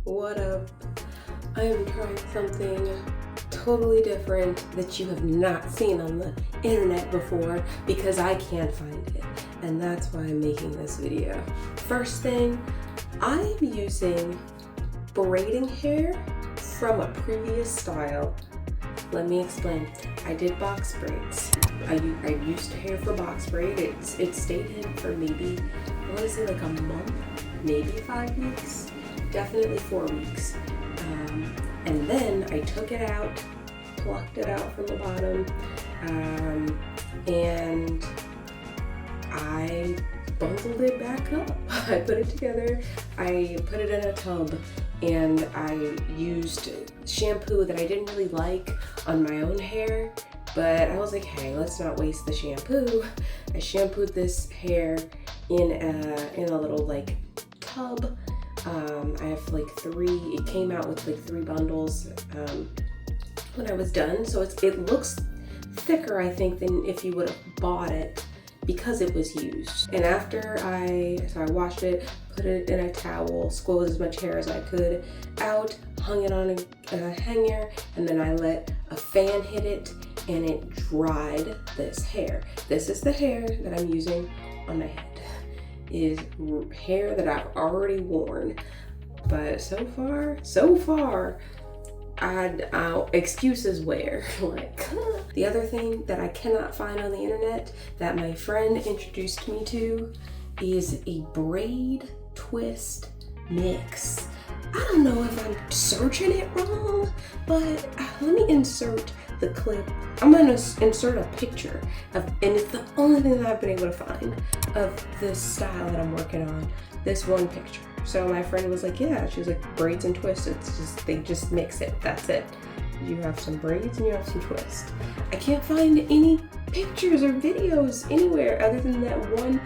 What up? I am trying something totally different that you have not seen on the internet before because I can't find it, and that's why I'm making this video. First thing, I'm using braiding hair from a previous style. Let me explain. I did box braids. I used hair for box braid. It stayed in for maybe, I want to say like a month, maybe 5 weeks, definitely 4 weeks. And then I took it out, plucked it out from the bottom, and I bundled it back up. I put it together, I put it in a tub, and I used shampoo that I didn't really like on my own hair, but I was like, hey, let's not waste the shampoo. I shampooed this hair in a little like tub. I have like it came out with like 3 bundles when I was done. So it looks thicker, I think, than if you would have bought it because it was used. And after I washed it, put it in a towel, squeezed as much hair as I could out, hung it on a hanger, and then I let a fan hit it and it dried this hair. This is the hair that I'm using on my head. Is hair that I've already worn, but so far excuses where like the other thing that I cannot find on the internet that my friend introduced me to is a braid twist mix. I don't know if I'm searching it wrong, but let me insert the clip. I'm gonna insert a picture of, and it's the only thing that I've been able to find of this style that I'm working on, this one picture. So my friend was like, yeah, she was like, braids and twists, they just mix it, that's it. You have some braids and you have some twists. I can't find any pictures or videos anywhere other than that one.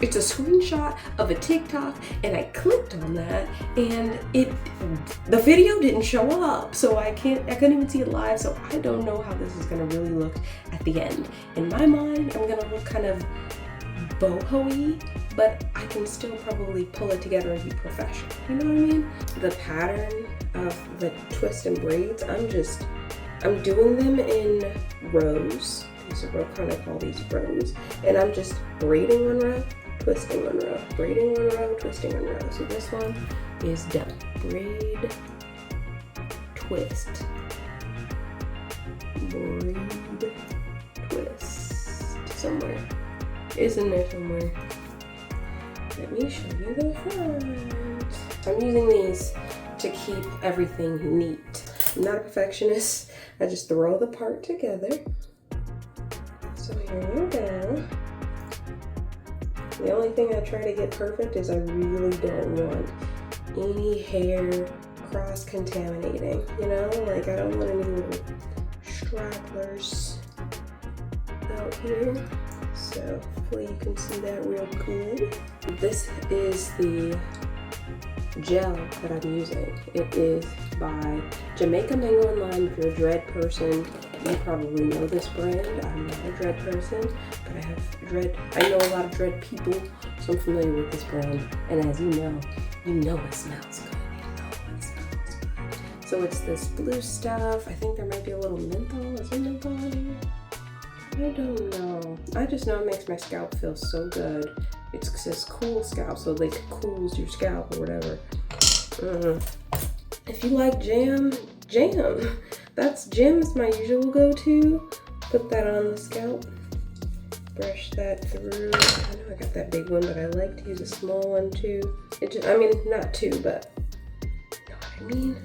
It's a screenshot of a TikTok, and I clicked on that, and the video didn't show up, so I couldn't even see it live, so I don't know how this is gonna really look at the end. In my mind, I'm gonna look kind of boho-y, but I can still probably pull it together and be professional, you know what I mean? The pattern of the twist and braids, I'm doing them in rows. So we'll kind of call these rows, and I'm just braiding one row, twisting one row, braiding one row, twisting one row. So this one is done. Braid, twist, braid, twist. Somewhere. It's in there somewhere. Let me show you the front. I'm using these to keep everything neat. I'm not a perfectionist. I just throw the part together. So here we go. The only thing I try to get perfect is I really don't want any hair cross-contaminating, you know? Like I don't want any little stragglers out here. So hopefully you can see that real good. This is the gel that I'm using. It is by Jamaica Mango and Lime. If you're a dread person, you probably know this brand. I'm not a dread person, but I have dread. I know a lot of dread people, so I'm familiar with this brand. And as you know it smells good. So it's this blue stuff. I think there might be a little menthol. Is there menthol in here? I don't know. I just know it makes my scalp feel so good. It says cool scalp, so like it cools your scalp or whatever. If you like jam. Jam is my usual go-to. Put that on the scalp. Brush that through. I know I got that big one, but I like to use a small one too. Not two, but you know what I mean?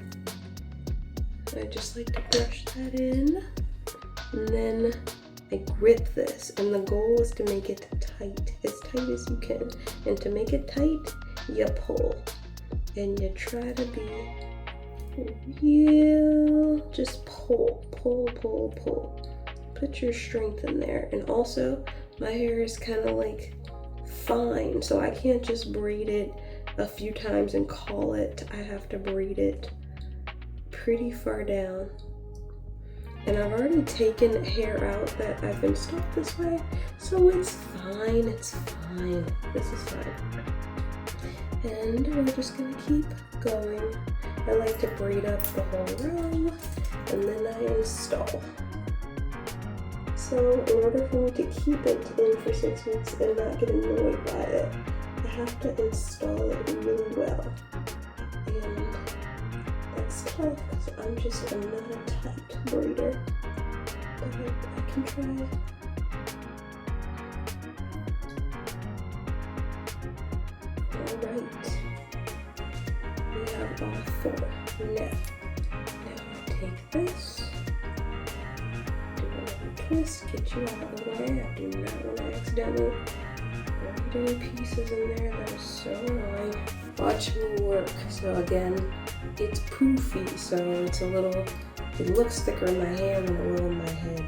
I just like to brush that in. And then I grip this, and the goal is to make it tight as you can. And to make it tight, you pull. And you try to be real, just pull. Put your strength in there. And also, my hair is kind of like fine, so I can't just braid it a few times and call it. I have to braid it pretty far down. And I've already taken hair out that I've been stuck this way, so it's fine, this is fine. And we're just gonna keep going. I like to braid up the whole row and then I install. So in order for me to keep it in for 6 weeks and not get annoyed by it, I have to install it really well. And that's tough because I'm not a tight braider, but I can try. Alright, we have all 4. Now I take this, do a little twist, get you out of the way. I do not want to accidentally braid any pieces in there. That is so annoying. Watch me work. So again, it's poofy, so it's a little, it looks thicker in my hand than it will in my head.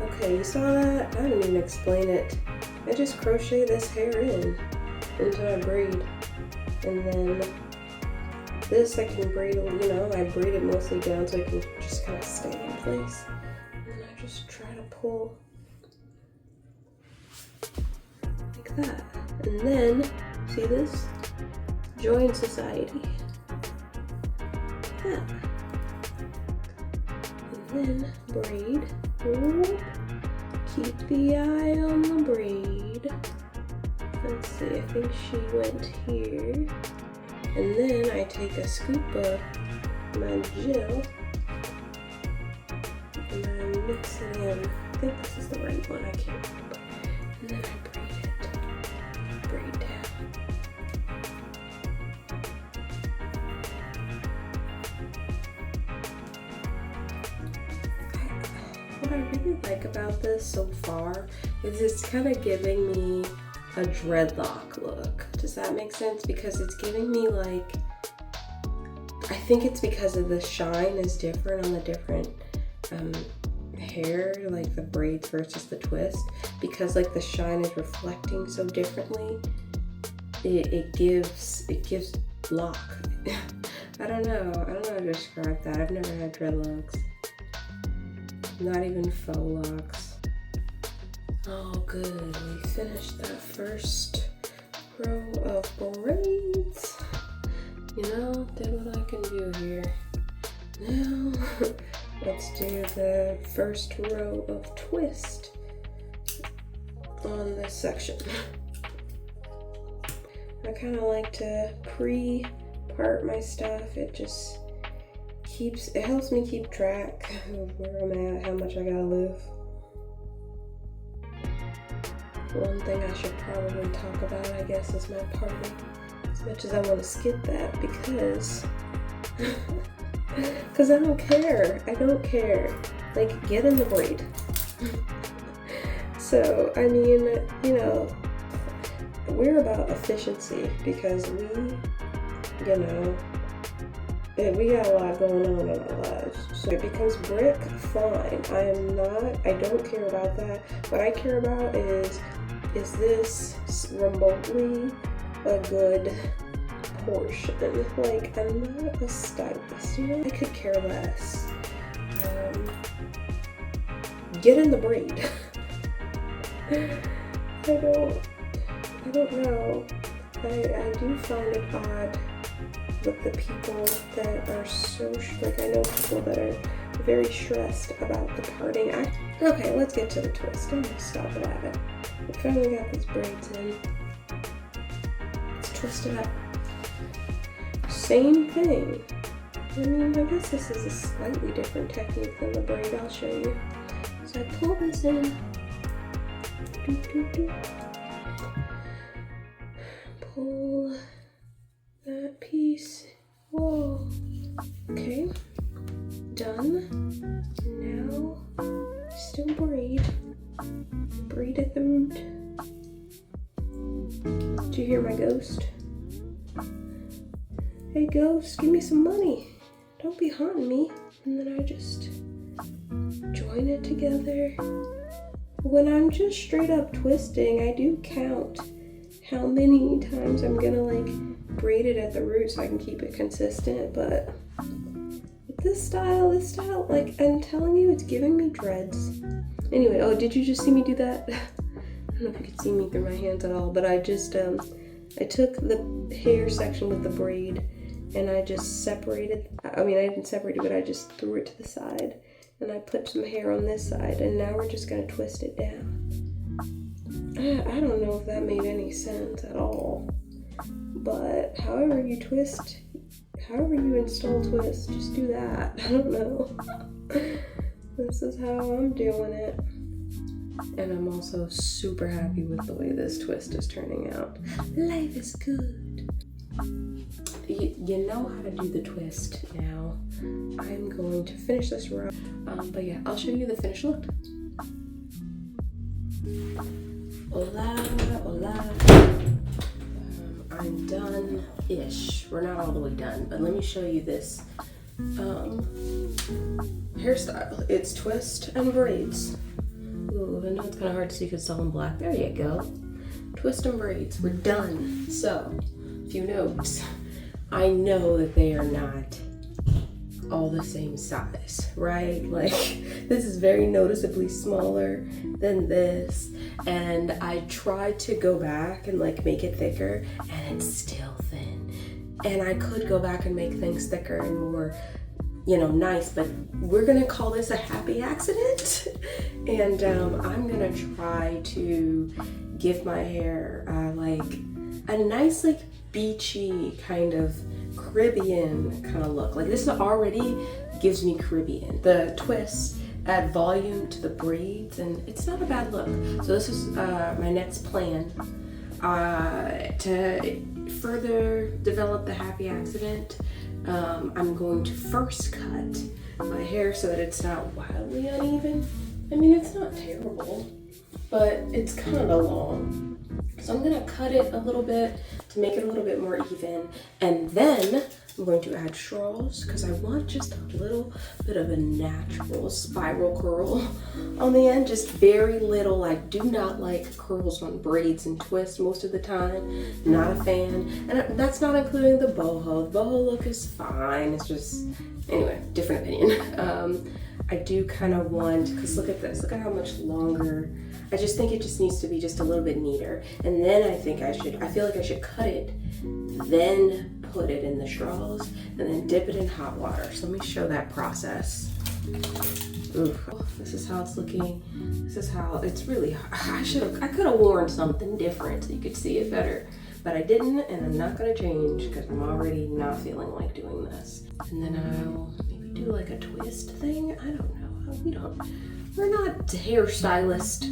Okay, you saw that? I didn't even explain it. I just crochet this hair into my braid, and then this I can braid, I braid it mostly down so I can just kind of stay in place, and then I just try to pull like that, and then see this? Join society. Like that. And then braid. Ooh. Keep the eye on the braid. Let's see, I think she went here. And then I take a scoop of my gel and I mix it in. I think this is the right one, I can't remember. And then I braid it. Braid down. What I really like about this so far is it's kind of giving me a dreadlock look. Does that make sense? Because it's giving me like, I think it's because of the shine is different on the different hair, like the braids versus the twist, because like the shine is reflecting so differently. It gives lock. I don't know how to describe that. I've never had dreadlocks. Not even faux locks. Oh good, we finished that first row of braids. Did what I can do here. Now, let's do the first row of twist on this section. I kind of like to pre-part my stuff. It helps me keep track of where I'm at, how much I gotta live. One thing I should probably talk about, I guess, is my parting. As much as I want to skip that because I don't care. I don't care. Like, get in the braid. So, I mean, we're about efficiency because we got a lot going on in our lives. So it becomes brick, fine. I don't care about that. What I care about is this remotely a good portion? Like, I'm not a stylist, I could care less. Get in the braid. I don't know. I do find it odd with the people that are so, I know people that are very stressed about the parting. Okay, let's get to the twist. I'm gonna stop laughing. We finally got these braids in. Let's twist it up. Same thing. I guess this is a slightly different technique than the braid. I'll show you. So I pull this in. Pull that piece. Whoa. Okay. Done. Now, still braid. Braid at the root. Did you hear my ghost? Hey ghost, give me some money. Don't be haunting me. And then I just join it together. When I'm just straight up twisting, I do count how many times I'm gonna braid it at the root so I can keep it consistent, but with this style, I'm telling you, it's giving me dreads. Anyway, oh, did you just see me do that? I don't know if you could see me through my hands at all, but I just I took the hair section with the braid and I just separated, I didn't separate it, but I just threw it to the side. And I put some hair on this side, and now we're just gonna twist it down. I don't know if that made any sense at all, but however you install twist, just do that. I don't know. This is how I'm doing it. And I'm also super happy with the way this twist is turning out. Life is good. You know how to do the twist now. I'm going to finish this row. But yeah, I'll show you the finished look. Hola, hola. I'm done-ish. We're not all the way done, but let me show you this hairstyle. It's twist and braids. Ooh, I know it's kind of hard to see because it's all in black. There you go. Twist and braids. We're done. So, a few notes. I know that they are not all the same size, right? Like, this is very noticeably smaller than this, and I tried to go back and like make it thicker, and it's still thin. And I could go back and make things thicker and more, nice, but we're gonna call this a happy accident. And I'm gonna try to give my hair like a nice, like beachy kind of Caribbean kind of look. Like, this already gives me Caribbean. The twists add volume to the braids, and it's not a bad look. So this is my next plan to further develop the happy accident. I'm going to first cut my hair so that it's not wildly uneven. I mean, it's not terrible, but it's kind of long. So I'm gonna cut it a little bit to make it a little bit more even. And then I'm going to add straws because I want just a little bit of a natural spiral curl on the end. Just very little. I do not like curls on braids and twists most of the time. Not a fan. And that's not including the boho. The boho look is fine. It's just, anyway, different opinion. I do kind of want, because look at this. Look at how much longer. I just think it just needs to be just a little bit neater. And then I feel like I should cut it, then put it in the straws, and then dip it in hot water. So let me show that process. Ooh, this is how it's looking. This is how it's really, I could have worn something different so you could see it better, but I didn't, and I'm not gonna change because I'm already not feeling like doing this. And then I'll maybe do like a twist thing. I don't know. We're not hairstylists.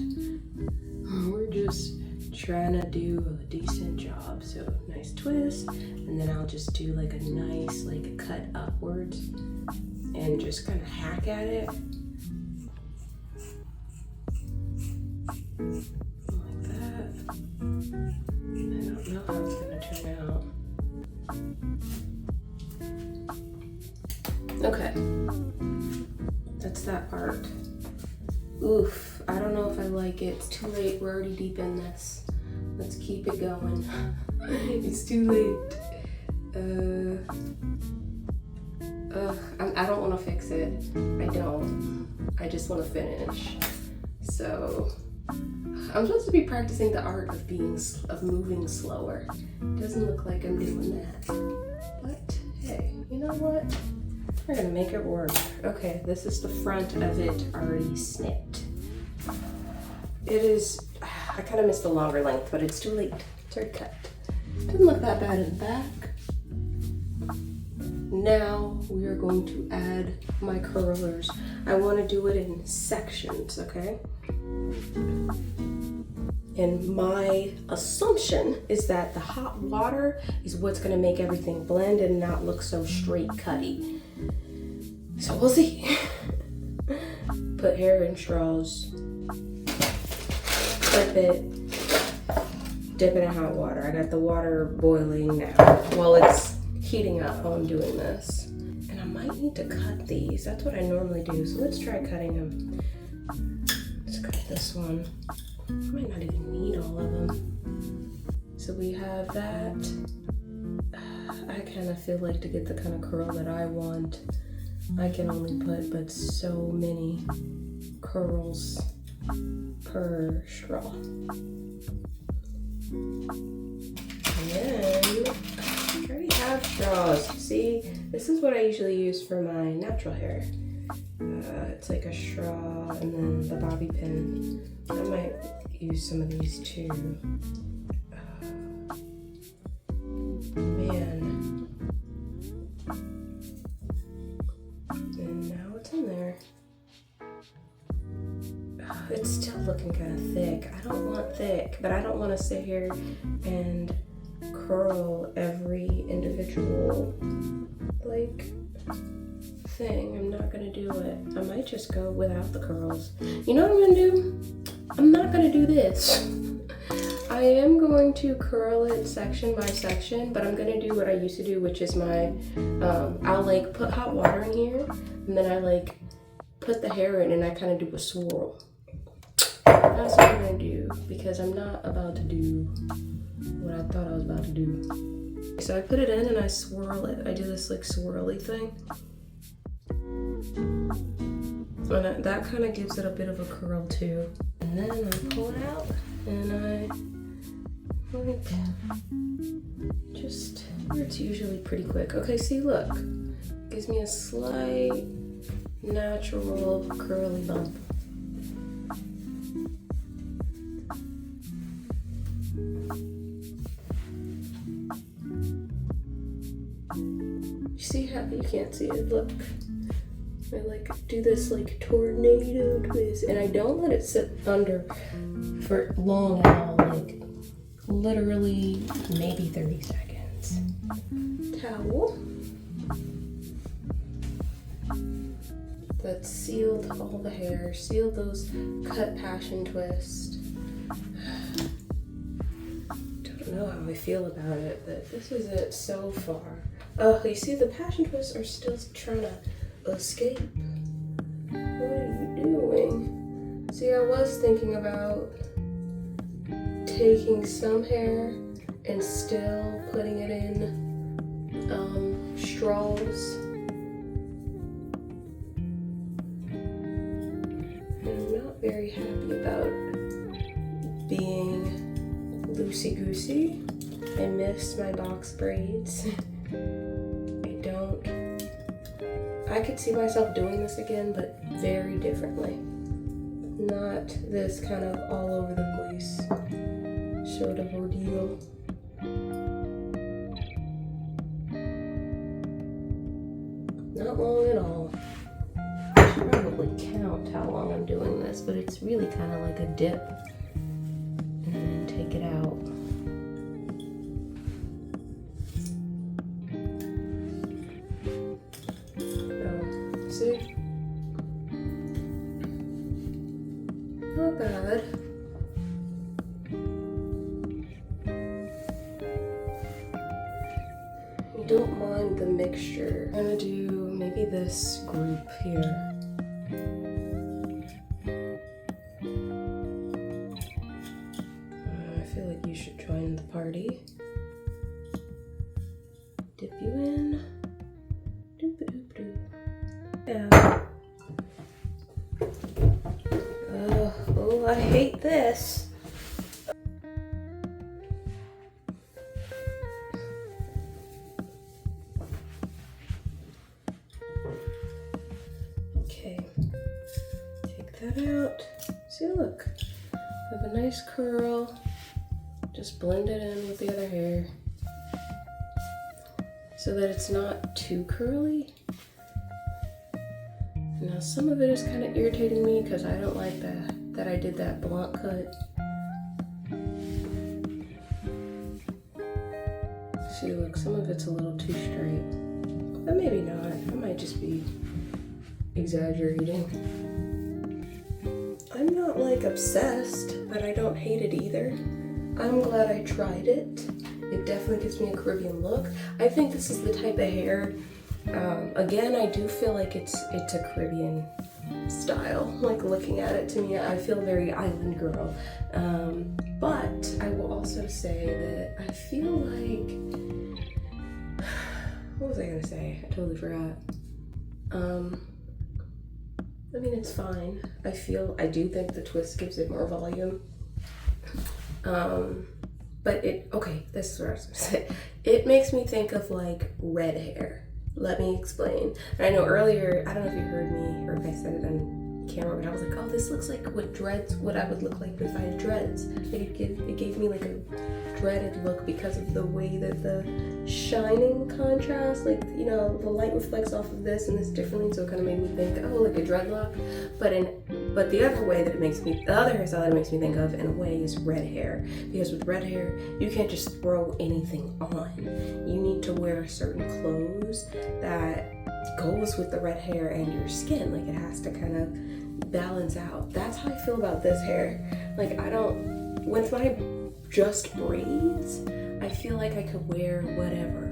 We're just trying to do a decent job. So nice twist, and then I'll just do like a nice like cut upwards and just kind of hack at it like that. I don't know how it's gonna turn out. Okay, that's that part. Oof, I don't know if I like it. It's too late. We're already deep in this. Let's keep it going. It's too late. I don't want to fix it. I don't. I just want to finish. So I'm supposed to be practicing the art of moving slower. It doesn't look like I'm doing that. But hey, you know what? We're gonna make it work. Okay, this is the front of it already snipped. It is, I kind of missed the longer length, but it's too late. It's already cut. Doesn't look that bad in the back. Now we are going to add my curlers. I want to do it in sections, okay? And my assumption is that the hot water is what's gonna make everything blend and not look so straight cutty. So we'll see. Put hair in straws, flip it, dip it in hot water. I got the water boiling now while it's heating up while I'm doing this. And I might need to cut these. That's what I normally do. So let's try cutting them. Let's cut this one. I might not even need all of them. So we have that. I kind of feel like to get the kind of curl that I want, I can only put but so many curls per straw. And then I already have straws. See, this is what I usually use for my natural hair. It's like a straw and then the bobby pin. I might use some of these too. Man. And now it's in there. It's still looking kind of thick. I don't want thick, but I don't want to sit here and curl every individual like thing. I'm not gonna do it. I might just go without the curls. You know what I'm gonna do? I'm not gonna do this. I am going to curl it section by section, but I'm gonna do what I used to do, which is I'll like put hot water in here, and then I like put the hair in and I kind of do a swirl. That's what I'm gonna do, because I'm not about to do what I thought I was about to do. So I put it in and I swirl it. I do this like swirly thing. And that kind of gives it a bit of a curl too. And then I pull it out and I like just where it's usually pretty quick. Okay, see, look. Gives me a slight natural curly bump. You see how you can't see it? Look. I like do this like tornado twist, and I don't let it sit under for long at all, like literally maybe 30 seconds. Towel that sealed all the hair, sealed those cut passion twist. Don't know how I feel about it, but this is it so far. Oh, you see the passion twists are still trying to escape. What are you doing? See, I was thinking about taking some hair and still putting it in straws. And I'm not very happy about being loosey-goosey. I miss my box braids. I could see myself doing this again, but very differently. Not this kind of all over the place sort of ordeal. Not long at all. I should probably count how long I'm doing this, but it's really kind of like a dip and then take it out. See? Not bad. You don't mind the mixture. I'm gonna do maybe this group here. I feel like you should join the party. Dip you in. Doop-a-doop-doop. Yeah. Oh, I hate this. Okay. Take that out. See, look. I have a nice curl. Just blend it in with the other hair so that it's not too curly. Now some of it is kind of irritating me because I don't like that I did that blunt cut. See, look, some of it's a little too straight. But maybe not. I might just be exaggerating. I'm not like obsessed, but I don't hate it either. I'm glad I tried it. It definitely gives me a Caribbean look. I think this is the type of hair. Again, I do feel like it's a Caribbean style. Like looking at it, to me, I feel very island girl. But I will also say that I feel like, what was I gonna say? I totally forgot. I mean, it's fine. I do think the twist gives it more volume. But but this is what I was gonna say. It makes me think of like red hair. Let me explain. And I know earlier, I don't know if you heard me or if I said it on camera, but I was like, oh, this looks like what I would look like if I had dreads. It gave me like a dreaded look because of the way that the shining contrast, like, you know, the light reflects off of this and this differently, so it kind of made me think, oh, like a dreadlock. But the other way that the other hairstyle that it makes me think of in a way is red hair. Because with red hair, you can't just throw anything on. You need to wear certain clothes that goes with the red hair and your skin. Like, it has to kind of balance out. That's how I feel about this hair. Like, with my just braids, I feel like I could wear whatever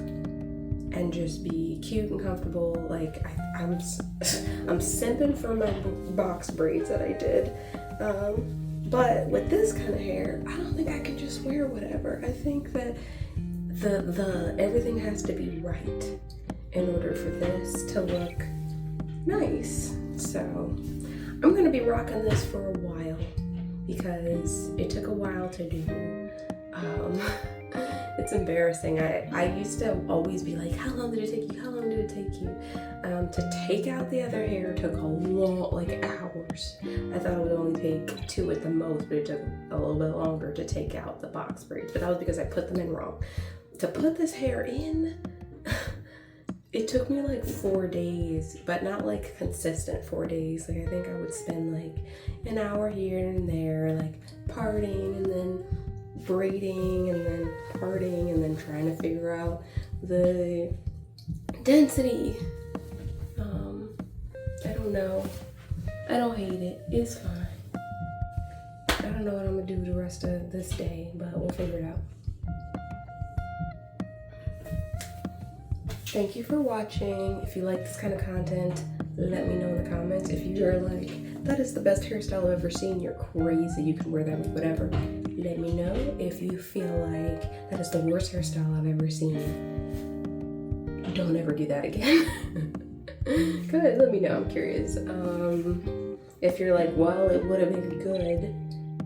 and just be cute and comfortable. Like, I'm simping for my box braids that I did. But with this kind of hair, I don't think I can just wear whatever. I think that the everything has to be right in order for this to look nice. So I'm gonna be rocking this for a while because it took a while to do. It's embarrassing. I used to always be like, how long did it take you? How long did it take you? To take out the other hair took a long, like hours. I thought it would only take 2 at the most, but it took a little bit longer to take out the box braids. But that was because I put them in wrong. To put this hair in, it took me like 4 days, but not like consistent 4 days. Like, I think I would spend like an hour here and there, like parting and then braiding and then parting and then trying to figure out the density. I don't know. I don't hate it. It's fine. I don't know what I'm gonna do the rest of this day, but we'll figure it out. Thank you for watching. If you like this kind of content, let me know in the comments. If you're like, that is the best hairstyle I've ever seen, you're crazy, you can wear that with whatever, let me know. If you feel like that is the worst hairstyle I've ever seen, don't ever do that again. Good, let me know, I'm curious. If you're like, well, it would have been good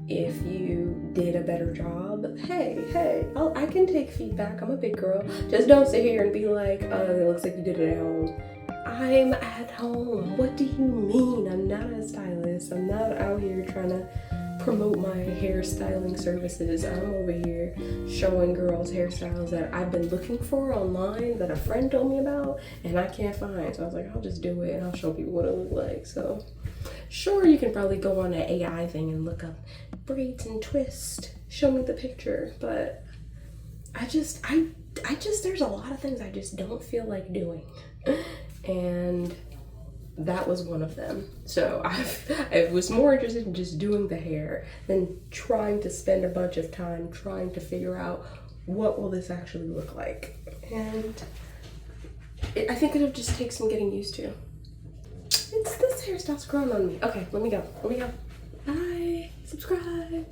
if you did a better job, hey, I can take feedback. I'm a big girl. Just don't sit here and be like, oh, it looks like you did it at home. I'm at home. What do you mean? I'm not a stylist. I'm not out here trying to promote my hairstyling services. I'm over here showing girls hairstyles that I've been looking for online that a friend told me about and I can't find. So I was like, I'll just do it and I'll show people what it looks like. So sure, you can probably go on an AI thing and look up braids and twist, show me the picture, but I just there's a lot of things I just don't feel like doing. And that was one of them. So I was more interested in just doing the hair than trying to spend a bunch of time trying to figure out what will this actually look like. And I think it'll just take some getting used to. This hairstyle's growing on me. Okay, let me go. Bye. Subscribe.